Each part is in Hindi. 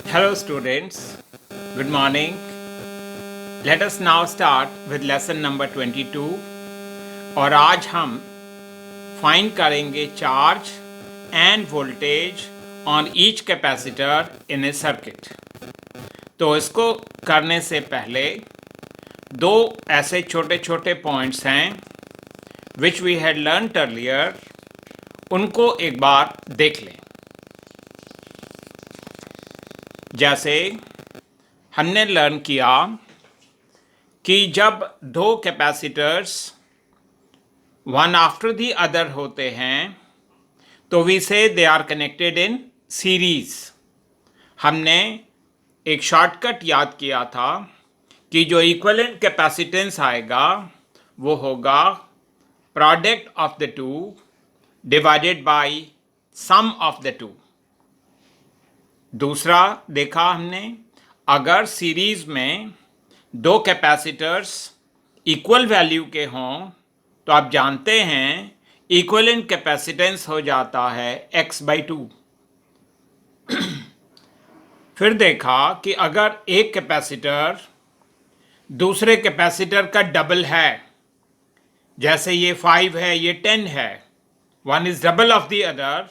Hello students, good morning. Let us now start with lesson number 22 और आज हम फाइंड करेंगे charge end voltage on each capacitor in A circuit. तो इसको करने से पहले दो ऐसे छोटे छोटे पॉइंट्स हैं which we had learned earlier, उनको एक बार देख लें। जैसे हमने लर्न किया कि जब दो capacitors one after the other होते हैं तो we say they are connected in series. हमने एक शॉर्टकट याद किया था कि जो इक्विवेलेंट कैपेसिटेंस आएगा वो होगा product of the two divided by sum of the two. दूसरा देखा हमने, अगर सीरीज में दो कैपेसिटर्स इक्वल वैल्यू के हों तो आप जानते हैं इक्विवेलेंट कैपेसिटेंस हो जाता है x/2। फिर देखा कि अगर एक कैपेसिटर दूसरे कैपेसिटर का डबल है, जैसे ये 5 है ये 10 है, one is double of the other,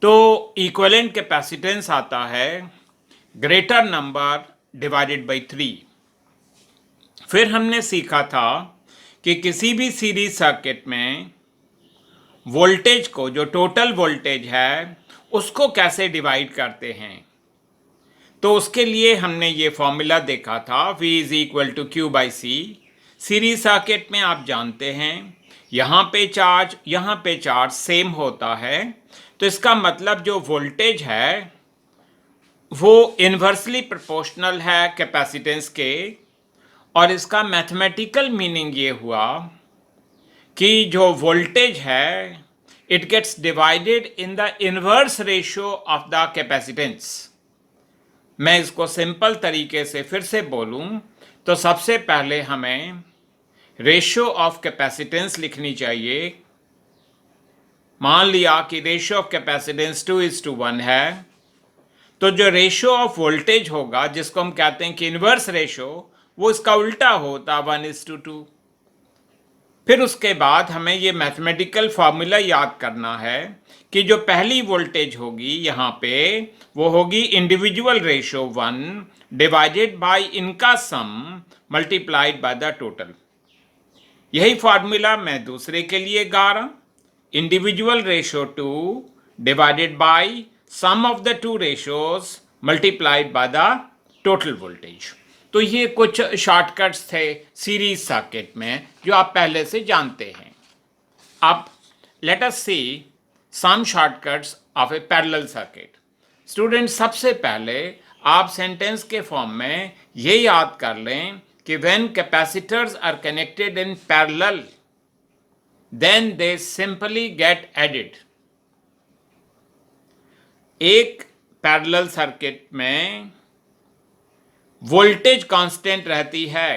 तो इक्विवेलेंट कैपेसिटेंस आता है ग्रेटर नंबर डिवाइडेड बाय 3। फिर हमने सीखा था कि किसी भी सीरीज सर्किट में वोल्टेज को, जो टोटल वोल्टेज है, उसको कैसे डिवाइड करते हैं। तो उसके लिए हमने ये फॉर्मूला देखा था, V is equal to Q by C। Series circuit में आप जानते हैं यहाँ पे चार्ज सेम होता है, तो इसका मतलब जो वोल्टेज है वो इन्वर्सली प्रोपोर्शनल है कैपेसिटेंस के। और इसका मैथमेटिकल मीनिंग ये हुआ कि जो वोल्टेज है it gets divided in the inverse ratio of the capacitance. मैं इसको सिंपल तरीके से फिर से बोलूं तो सबसे पहले हमें रेशियो ऑफ कैपेसिटेंस लिखनी चाहिए। मान लिया कि रेशियो ऑफ कैपेसिटेंस 2:1 है, तो जो रेशियो ऑफ वोल्टेज होगा, जिसको हम कहते हैं कि इन्वर्स रेशियो, वो इसका उल्टा होता 1:2। फिर उसके बाद हमें ये मैथमेटिकल फार्मूला याद करना है कि जो पहली वोल्टेज होगी यहाँ पे वो होगी इंडिविजुअल रेशियो 1 डिवाइडेड बाय इनका sum multiplied by the total. यही फार्मूला मैं दूसरे के लिए गा रहा, individual ratio 2 divided by sum of the two ratios multiplied by the total voltage. तो ये कुछ शॉर्टकट्स थे सीरीज सर्किट में जो आप पहले से जानते हैं। अब let us see some shortcuts of a parallel circuit. Student, सबसे पहले आप सेंटेंस के फॉर्म में ये याद कर लें कि when capacitors are connected in parallel then they simply get added. एक पैरेलल सर्किट में वोल्टेज कांस्टेंट रहती है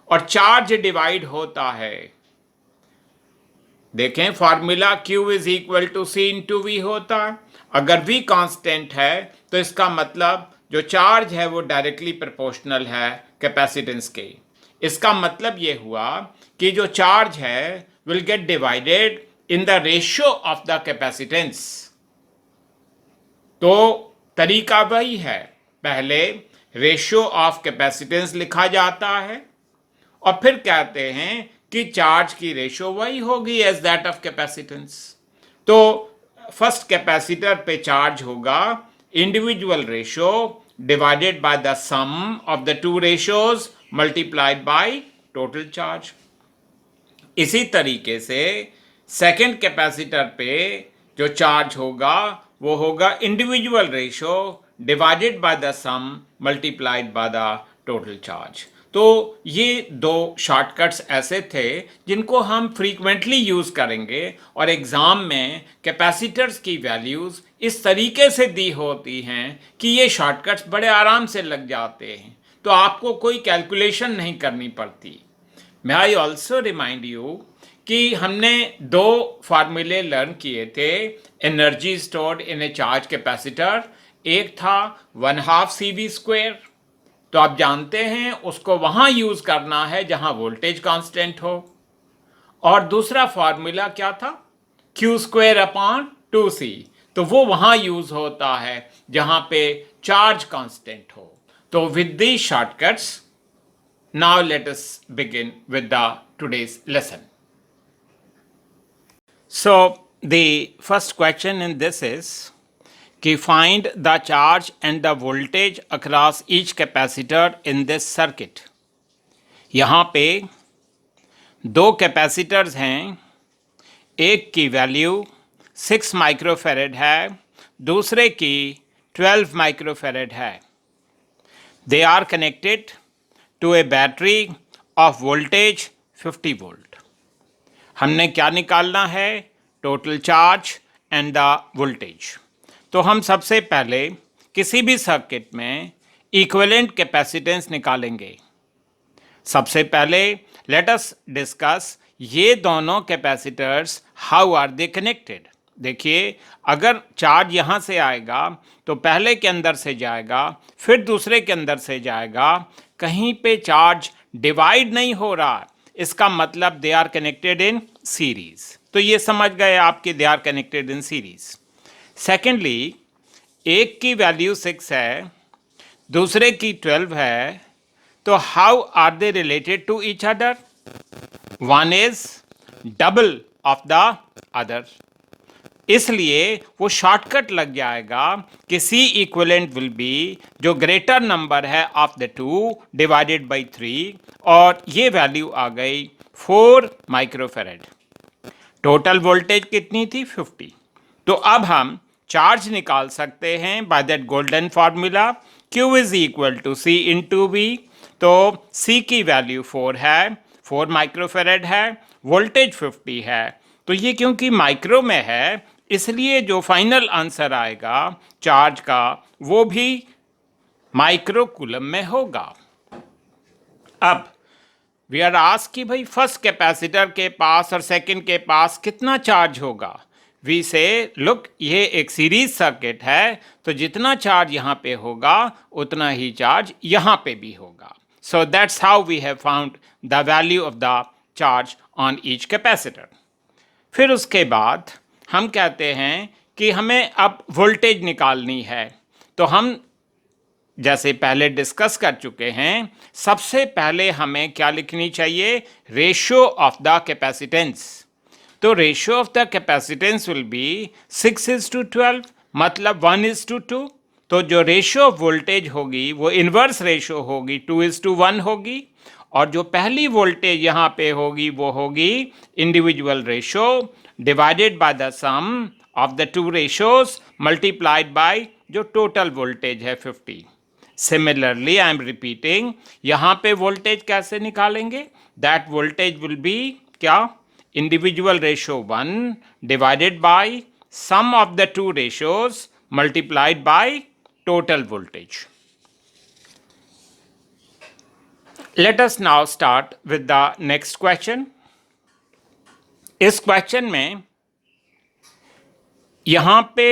और चार्ज डिवाइड होता है। देखें formula Q is equal to C into V होता है। अगर V कांस्टेंट है तो इसका मतलब जो चार्ज है वो डायरेक्टली प्रोपोर्शनल है कैपेसिटेंस के। इसका मतलब ये हुआ कि जो चार्ज है will get divided in the ratio of the capacitance. तो तरीका वही है, पहले रेशियो ऑफ कैपेसिटेंस लिखा जाता है और फिर कहते हैं कि चार्ज की रेशियो वही होगी एज दैट ऑफ कैपेसिटेंस। तो फर्स्ट कैपेसिटर पे चार्ज होगा individual ratio divided by the sum of the two ratios multiplied by total charge. इसी तरीके से सेकेंड कैपेसिटर पे जो चार्ज होगा वो होगा individual ratio divided by the sum multiplied by the total charge. तो ये दो शॉर्टकट्स ऐसे थे जिनको हम फ्रीक्वेंटली यूज़ करेंगे और एग्ज़ाम में कैपेसिटर्स की वैल्यूज़ इस तरीके से दी होती हैं कि ये शॉर्टकट्स बड़े आराम से लग जाते हैं, तो आपको कोई कैलकुलेशन नहीं करनी पड़ती। मैं आई ऑल्सो रिमाइंड यू कि हमने दो फार्मूले लर्न किए थे, energy stored in A charge capacitor एक था 1/2 CV², तो आप जानते हैं उसको वहां यूज करना है जहां वोल्टेज कांस्टेंट हो। और दूसरा फॉर्मूला क्या था, Q²/2C, तो वो वहां यूज होता है जहां पे चार्ज कांस्टेंट हो। तो with the shortcuts, now let us begin with the today's lesson. So the first question in this is कि find the charge and the voltage across each capacitor in this circuit. यहाँ पे दो कैपेसिटर्स हैं, एक की वैल्यू 6 माइक्रोफेरेड है, दूसरे की 12 माइक्रोफेरेड है। They are connected to a battery of voltage 50 volt. हमने क्या निकालना है, total charge and the voltage. तो हम सबसे पहले किसी भी सर्किट में इक्विवेलेंट कैपेसिटेंस निकालेंगे। सबसे पहले लेट अस डिस्कस ये दोनों capacitors, how are they connected. देखिए, अगर चार्ज यहाँ से आएगा तो पहले के अंदर से जाएगा, फिर दूसरे के अंदर से जाएगा, कहीं पे चार्ज डिवाइड नहीं हो रहा, इसका मतलब they are connected in series. तो ये समझ गए आपके they are connected in series. Secondly, एक की वैल्यू 6 है, दूसरे की 12 है, तो how are they related to each other? One is double of the other, इसलिए वो शॉर्टकट लग जाएगा कि C इक्विवेलेंट विल बी जो ग्रेटर नंबर है of the two divided by 3, और ये वैल्यू आ गई 4 माइक्रोफेरेड। टोटल वोल्टेज कितनी थी, 50। तो अब हम चार्ज निकाल सकते हैं by that golden formula, Q is equal to C into V। तो C की वैल्यू 4 है, 4 माइक्रोफेरेड है, वोल्टेज 50 है। तो ये क्योंकि माइक्रो में है, इसलिए जो फाइनल आंसर आएगा चार्ज का वो भी माइक्रो कूलम में होगा। अब वी आर आस्क्ड कि भाई फर्स्ट कैपेसिटर के पास और सेकंड के पास कितना चार्ज होगा। वी से लुक, ये एक सीरीज सर्किट है, तो जितना चार्ज यहाँ पे होगा उतना ही चार्ज यहाँ पे भी होगा। So that's how we have found the value of the charge on each capacitor. फिर उसके बाद हम कहते हैं कि हमें अब वोल्टेज निकालनी है। तो हम जैसे पहले डिस्कस कर चुके हैं, सबसे पहले हमें क्या लिखनी चाहिए, रेशियो ऑफ द कैपेसिटेंस। तो ratio of the capacitance will be 6:12, मतलब 1:2। तो जो रेशियो ऑफ वोल्टेज होगी वो इन्वर्स रेशियो होगी, 2:1 होगी। और जो पहली वोल्टेज यहाँ पे होगी वो होगी individual ratio divided by the sum of the two ratios multiplied by जो टोटल वोल्टेज है 50। सिमिलरली आई एम रिपीटिंग, यहाँ पे वोल्टेज कैसे निकालेंगे, दैट वोल्टेज विल बी क्या, individual ratio 1 divided by sum of the two ratios multiplied by total voltage. Let us now start with the next question. इस क्वेश्चन में यहाँ पे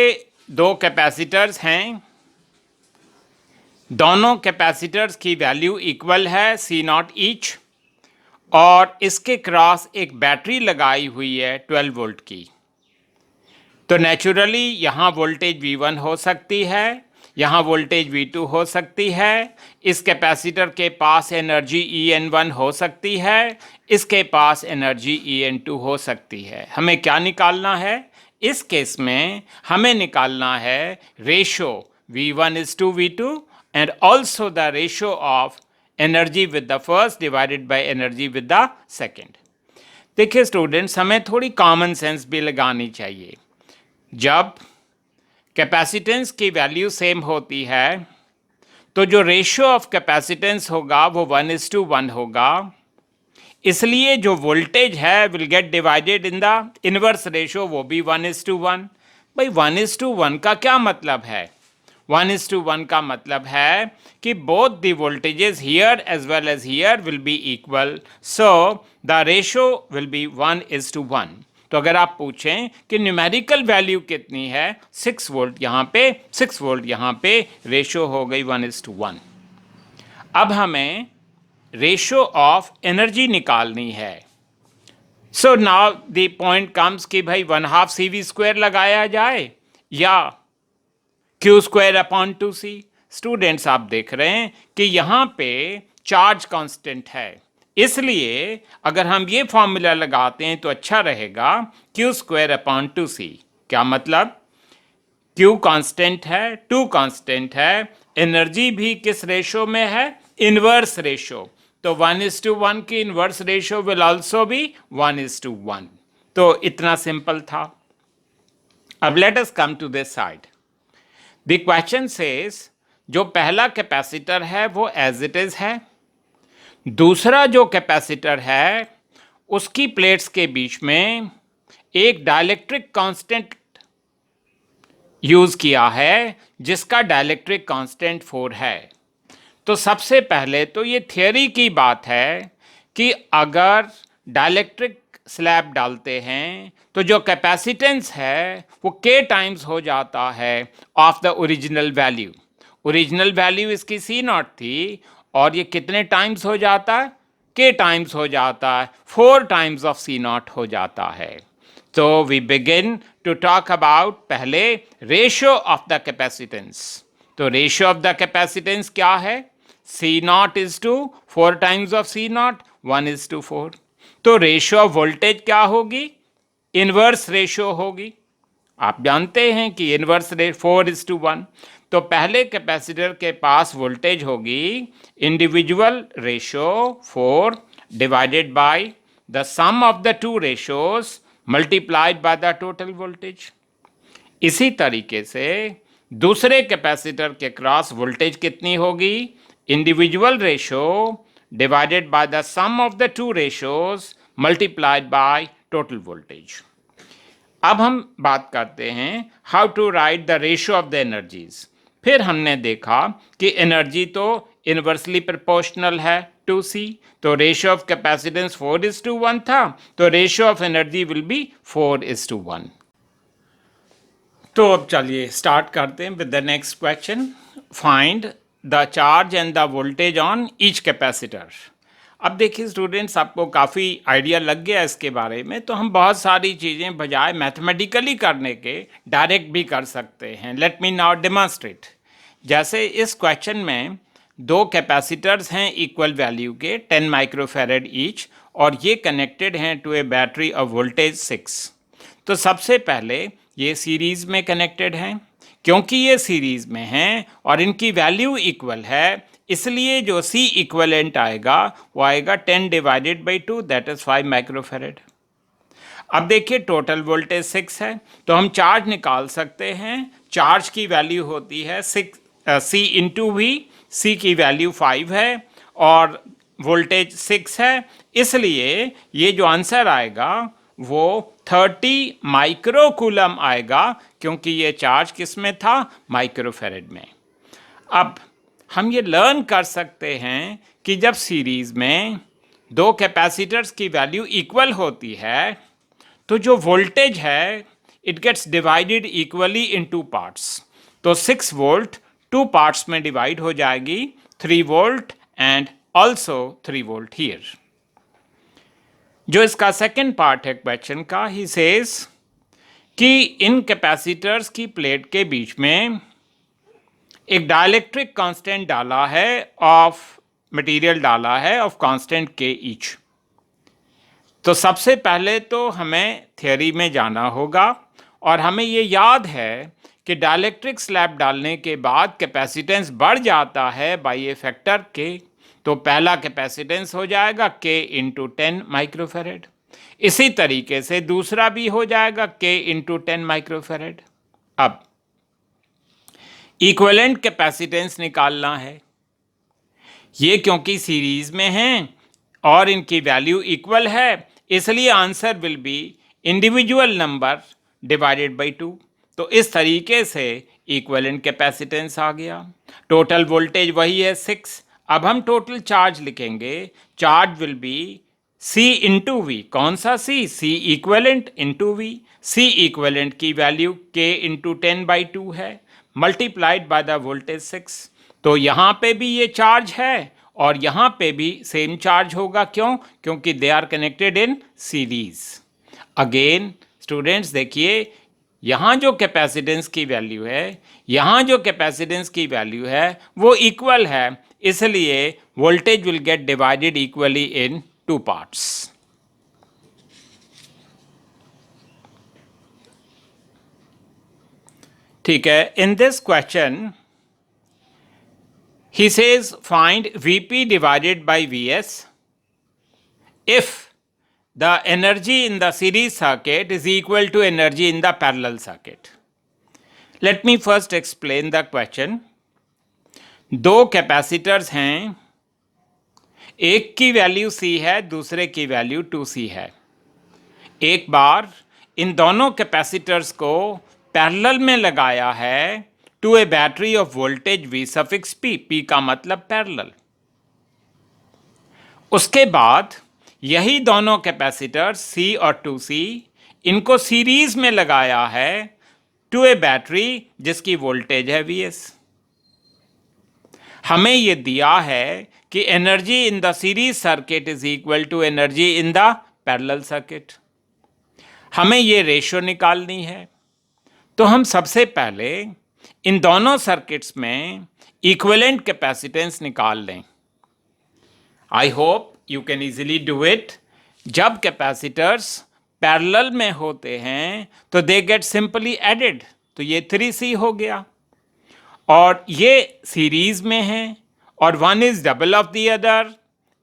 दो कैपेसिटर्स हैं, दोनों कैपेसिटर्स की वैल्यू इक्वल है C0 ईच, और इसके क्रॉस एक बैटरी लगाई हुई है 12 वोल्ट की। तो नेचुरली यहाँ वोल्टेज V1 हो सकती है, यहाँ वोल्टेज V2 हो सकती है, इस कैपेसिटर के पास एनर्जी EN1 हो सकती है, इसके पास एनर्जी EN2 हो सकती है। हमें क्या निकालना है, इस केस में हमें निकालना है ratio V1:V2 and also the ratio of energy with the first divided by energy with the second. देखिए स्टूडेंट्स, हमें थोड़ी कॉमन सेंस भी लगानी चाहिए। जब कैपेसिटेंस की वैल्यू सेम होती है तो जो रेशियो ऑफ कैपेसिटेंस होगा वो 1:1 होगा, इसलिए जो वोल्टेज है will get divided in the inverse ratio, वो भी 1:1। भाई 1:1 का क्या मतलब है, 1:1 का मतलब है कि both the voltages here as well as here will be equal, so the ratio will be 1:1। तो अगर आप पूछें कि न्यूमेरिकल वैल्यू कितनी है, 6 वोल्ट यहाँ पे, 6 वोल्ट यहाँ पे, रेशो हो गई 1:1। अब हमें रेशो ऑफ एनर्जी निकालनी है। So now the point comes कि भाई 1/2 CV² लगाया जाए या Q²/2C। स्टूडेंट्स आप देख रहे हैं कि यहाँ पे चार्ज कांस्टेंट है, इसलिए अगर हम ये फॉर्मूला लगाते हैं तो अच्छा रहेगा, Q²/2C। क्या मतलब? Q कांस्टेंट है, 2 कांस्टेंट है, एनर्जी भी किस रेशो में है? Inverse ratio. तो 1:1 की inverse ratio will also be 1:1। तो इतना सिंपल था। अब let us come to this side. The question says जो पहला कैपेसिटर है वो एज इट इज है, दूसरा जो कैपेसिटर है उसकी प्लेट्स के बीच में एक डाइलेक्ट्रिक कांस्टेंट यूज किया है जिसका डाइलेक्ट्रिक कांस्टेंट 4 है। तो सबसे पहले तो ये थियोरी की बात है कि अगर डाइलेक्ट्रिक स्लैब डालते हैं तो जो कैपेसिटेंस है वो K टाइम्स हो जाता है of the original value. Original value इसकी C0 थी और ये कितने टाइम्स हो जाता है? K टाइम्स हो जाता है, 4 टाइम्स ऑफ C0 हो जाता है। तो we begin to talk about पहले रेशियो ऑफ द कैपेसिटेंस। तो रेशियो ऑफ द कैपेसिटेंस क्या है? C0 is to 4 times of C0, 1:4। तो रेशियो ऑफ वोल्टेज क्या होगी? इनवर्स रेशियो होगी। आप जानते हैं कि इनवर्स 4:1। तो पहले कैपेसिटर के पास वोल्टेज होगी individual ratio 4 divided by the sum of the two ratios multiplied by the total voltage. इसी तरीके से दूसरे कैपेसिटर के क्रॉस वोल्टेज कितनी होगी? Individual ratio divided by the sum of the two ratios multiplied by total voltage. अब हम बात करते हैं how to write the ratio of the energies. फिर हमने देखा कि एनर्जी तो इनवर्सली प्रोपोर्शनल है टू C, तो रेशियो ऑफ कैपेसिटेंस 4:1 था, तो ratio of energy will be 4:1। तो अब चलिए स्टार्ट करते हैं with the next question. Find the charge and the voltage on each capacitor. अब देखिए स्टूडेंट्स, आपको काफ़ी आइडिया लग गया इसके बारे में, तो हम बहुत सारी चीज़ें बजाय मैथमेटिकली करने के डायरेक्ट भी कर सकते हैं। Let me now demonstrate. जैसे इस क्वेश्चन में 2 कैपेसिटर्स हैं इक्वल वैल्यू के 10 माइक्रोफेरेड ईच, और ये कनेक्टेड हैं to a battery of voltage 6। तो सबसे पहले ये सीरीज़ में कनेक्टेड हैं। क्योंकि ये सीरीज़ में हैं और इनकी वैल्यू इक्वल है, इसलिए जो C इक्वलेंट आएगा वो आएगा 10 divided by 2, that is 5 microfarad. अब देखिए टोटल वोल्टेज 6 है, तो हम चार्ज निकाल सकते हैं। चार्ज की वैल्यू होती है 6 C इंटू V। C की वैल्यू 5 है और वोल्टेज 6 है, इसलिए ये जो आंसर आएगा वो 30 माइक्रोकूलम आएगा, क्योंकि ये चार्ज किस में था? माइक्रोफेरेड में। अब हम ये लर्न कर सकते हैं कि जब सीरीज में 2 कैपेसिटर्स की वैल्यू इक्वल होती है तो जो वोल्टेज है it gets divided equally in 2 parts. तो 6 वोल्ट 2 पार्ट्स में डिवाइड हो जाएगी, 3 volt and also 3 volt here. जो इसका सेकेंड पार्ट है क्वेश्चन का, ही सेज कि इन कैपेसिटर्स की प्लेट के बीच में एक डाइलेक्ट्रिक कांस्टेंट डाला है ऑफ मटेरियल डाला है ऑफ कांस्टेंट K ईच। तो सबसे पहले तो हमें थियोरी में जाना होगा और हमें ये याद है कि डाइलेक्ट्रिक स्लैब डालने के बाद कैपेसिटेंस बढ़ जाता है बाई ए फैक्टर K। तो पहला कैपेसिटेंस हो जाएगा K इंटू 10 माइक्रोफेरेड। इसी तरीके से दूसरा भी हो जाएगा K इंटू 10 माइक्रोफेरेड। अब इक्विवेलेंट कैपेसिटेंस निकालना है। ये क्योंकि सीरीज में हैं और इनकी वैल्यू इक्वल है, इसलिए answer will B individual number divided by 2। तो इस तरीके से इक्विवेलेंट कैपेसिटेंस आ गया। टोटल वोल्टेज वही है 6। अब हम टोटल चार्ज लिखेंगे। Charge will be C into V, कौन सा C? C equivalent into V. C equivalent की वैल्यू K इंटू 10/2 है, मल्टीप्लाइड बाय द वोल्टेज 6। तो यहाँ पे भी ये चार्ज है और यहाँ पे भी सेम चार्ज होगा। क्यों? क्योंकि they are connected in series. Again students देखिए, यहाँ जो कैपेसिटेंस की वैल्यू है, यहाँ जो कैपेसिटेंस की वैल्यू है वो इक्वल है, इसलिए voltage will get divided equally in two parts. ठीक है, in this question he says find Vp divided by Vs if the energy in the series circuit is equal to energy in the parallel circuit. Let me first explain the question. दो कैपेसिटर्स हैं, एक की वैल्यू C है, दूसरे की वैल्यू 2C है। एक बार इन दोनों कैपेसिटर्स को पैरेलल में लगाया है to a battery of voltage V suffix P, P का मतलब पैरेलल। उसके बाद यही दोनों कैपेसिटर C और 2C, इनको सीरीज में लगाया है टू ए बैटरी जिसकी वोल्टेज है Vs। हमें ये दिया है कि energy in the series circuit is equal to energy in the parallel circuit. हमें ये रेशो निकालनी है, तो हम सबसे पहले इन दोनों सर्किट्स में इक्विवेलेंट कैपेसिटेंस निकाल लें। I hope you can easily do it. जब कैपेसिटर्स पैरेलल में होते हैं तो दे गेट सिंपली एडेड, तो ये 3C हो गया, और ये सीरीज में है और one is double of the other,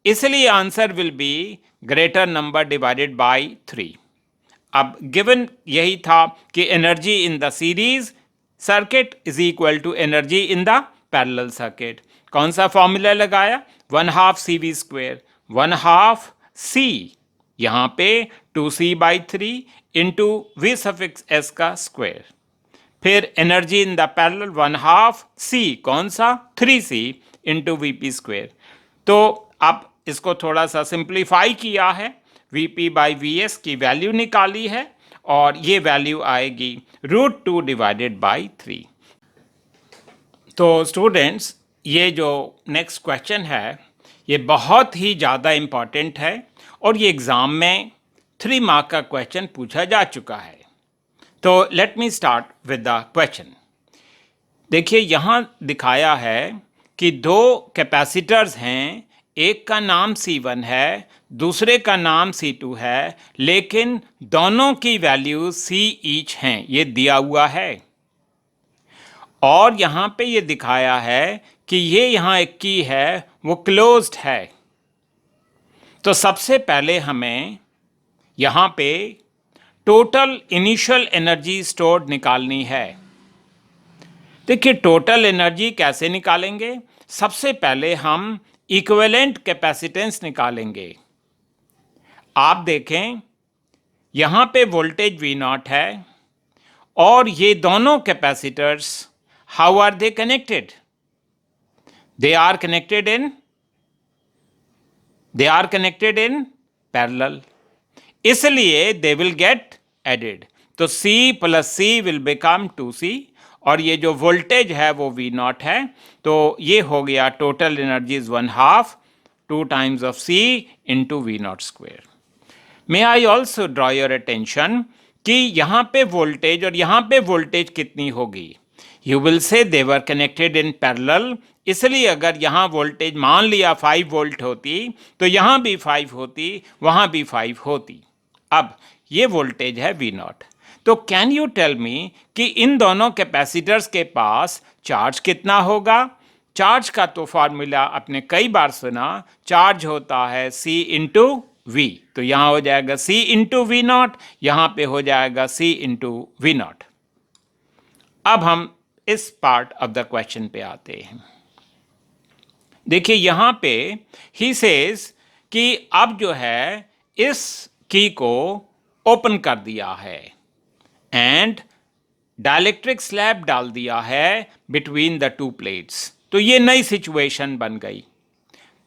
इसलिए answer will be greater number divided by 3। अब गिवन यही था कि energy in the series circuit is equal to energy in the parallel circuit. कौन सा फॉर्मूला लगाया? 1/2 CV², 1/2 C, यहाँ पे 2C/3 into V suffix S का स्क्वायर। फिर energy in the parallel 1/2 C, कौन सा? 3C into VP²। तो अब इसको थोड़ा सा सिंप्लीफाई किया है, Vp/Vs की वैल्यू निकाली है और ये वैल्यू आएगी √2 डिवाइडेड बाई 3। तो स्टूडेंट्स, ये जो नेक्स्ट क्वेश्चन है ये बहुत ही ज़्यादा इम्पॉर्टेंट है और ये एग्ज़ाम में 3 मार्क का क्वेश्चन पूछा जा चुका है। तो let me start with the question. देखिए, यहाँ दिखाया है कि दो कैपेसिटर्स हैं, एक का नाम C1 है, दूसरे का नाम C2 है, लेकिन दोनों की वैल्यू C ईच हैं, ये दिया हुआ है। और यहाँ पे ये दिखाया है कि ये यहाँ एक की है वो क्लोज्ड है। तो सबसे पहले हमें यहाँ पे टोटल इनिशियल एनर्जी स्टोर्ड निकालनी है। देखिए, टोटल एनर्जी कैसे निकालेंगे? सबसे पहले हम इक्विवेलेंट कैपेसिटेंस निकालेंगे। आप देखें, यहाँ पे वोल्टेज V0 है और ये दोनों capacitors, how are they connected? They are connected in parallel, इसलिए दे विल गेट एडेड। तो C + C will become 2C और ये जो वोल्टेज है वो V0 है, तो ये हो गया total energy is 1/2 2 times of C into V0²। May I also draw your attention कि यहाँ पे वोल्टेज और यहाँ पे वोल्टेज कितनी होगी? You will say they were connected in parallel, इसलिए अगर यहाँ वोल्टेज मान लिया 5 वोल्ट होती तो यहाँ भी 5 होती, वहाँ भी 5 होती। अब ये वोल्टेज है V0, तो कैन यू टेल मी कि इन दोनों कैपेसिटर्स के पास चार्ज कितना होगा? चार्ज का तो फॉर्मूला आपने कई बार सुना, चार्ज होता है C इंटू V, तो यहाँ हो जाएगा C इंटू V0, यहाँ पे हो जाएगा C इंटू V0। अब हम इस पार्ट ऑफ द क्वेश्चन पे आते हैं। देखिए, यहाँ पे ही सेज कि अब जो है इस की को ओपन कर दिया है एंड डाइलेक्ट्रिक स्लैब डाल दिया है बिटवीन द 2 प्लेट्स। तो ये नई सिचुएशन बन गई।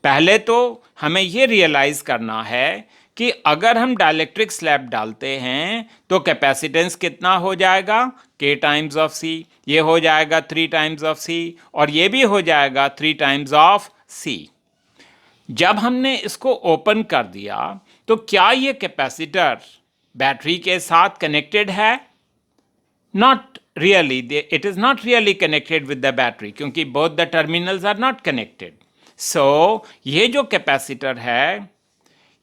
पहले तो हमें ये रियलाइज करना है कि अगर हम डाइलेक्ट्रिक स्लैब डालते हैं तो कैपेसिटेंस कितना हो जाएगा, K टाइम्स ऑफ C, ये हो जाएगा 3 टाइम्स ऑफ C और ये भी हो जाएगा 3 टाइम्स ऑफ C। जब हमने इसको ओपन कर दिया तो क्या ये कैपेसिटर बैटरी के साथ कनेक्टेड है? Not really, it is not really connected with the battery क्योंकि both the terminals are not connected. So ये जो कैपेसिटर है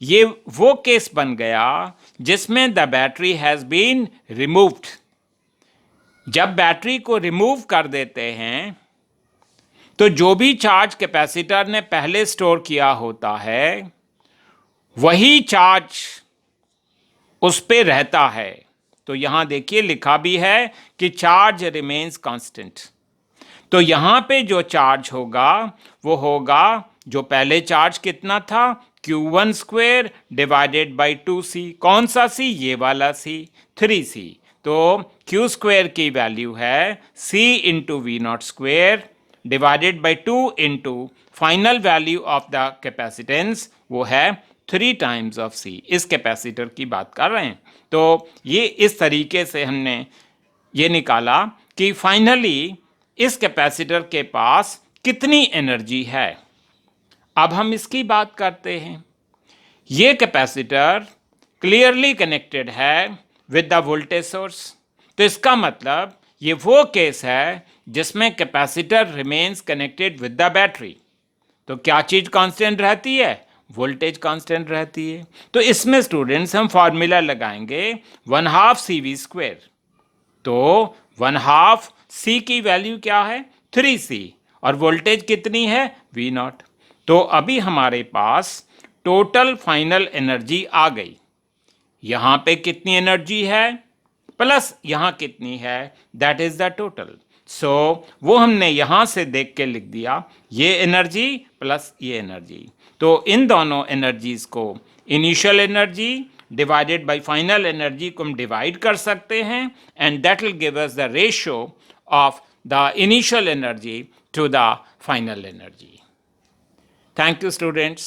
ये वो केस बन गया जिसमें the battery has been removed. जब बैटरी को रिमूव कर देते हैं तो जो भी चार्ज कैपेसिटर ने पहले स्टोर किया होता है वही चार्ज उस पे रहता है। तो यहां देखिए लिखा भी है कि चार्ज रिमेन्स कांस्टेंट। तो यहां पे जो चार्ज होगा वो होगा जो पहले चार्ज कितना था, Q1 square divided by 2C। कौन सा C? ये वाला C, 3C। तो Q स्क्वेयर की वैल्यू है C into V naught square divided by 2 into final value of the capacitance, वो है 3 टाइम्स ऑफ C। इस कैपेसिटर की बात कर रहे हैं। तो ये इस तरीके से हमने ये निकाला कि फाइनली इस कैपेसिटर के पास कितनी एनर्जी है। अब हम इसकी बात करते हैं। ये कैपेसिटर क्लियरली कनेक्टेड है विद द वोल्टेज सोर्स। तो इसका मतलब ये वो केस है जिसमें capacitor remains connected with the battery. तो क्या चीज़ कांस्टेंट रहती है? वोल्टेज कांस्टेंट रहती है। तो इसमें स्टूडेंट्स हम फॉर्मूला लगाएंगे 1/2 CV स्क्वेयर। तो 1/2 C की वैल्यू क्या है? 3C और वोल्टेज कितनी है? V not. तो अभी हमारे पास टोटल फाइनल एनर्जी आ गई। यहाँ पे कितनी एनर्जी है प्लस यहाँ कितनी है, दैट इज द टोटल। सो वो हमने यहाँ से देख के लिख दिया, ये एनर्जी प्लस ये एनर्जी। तो इन दोनों एनर्जीज को initial energy divided by final energy को हम डिवाइड कर सकते हैं and that will give us the ratio of the initial energy to the final energy. Thank you, students.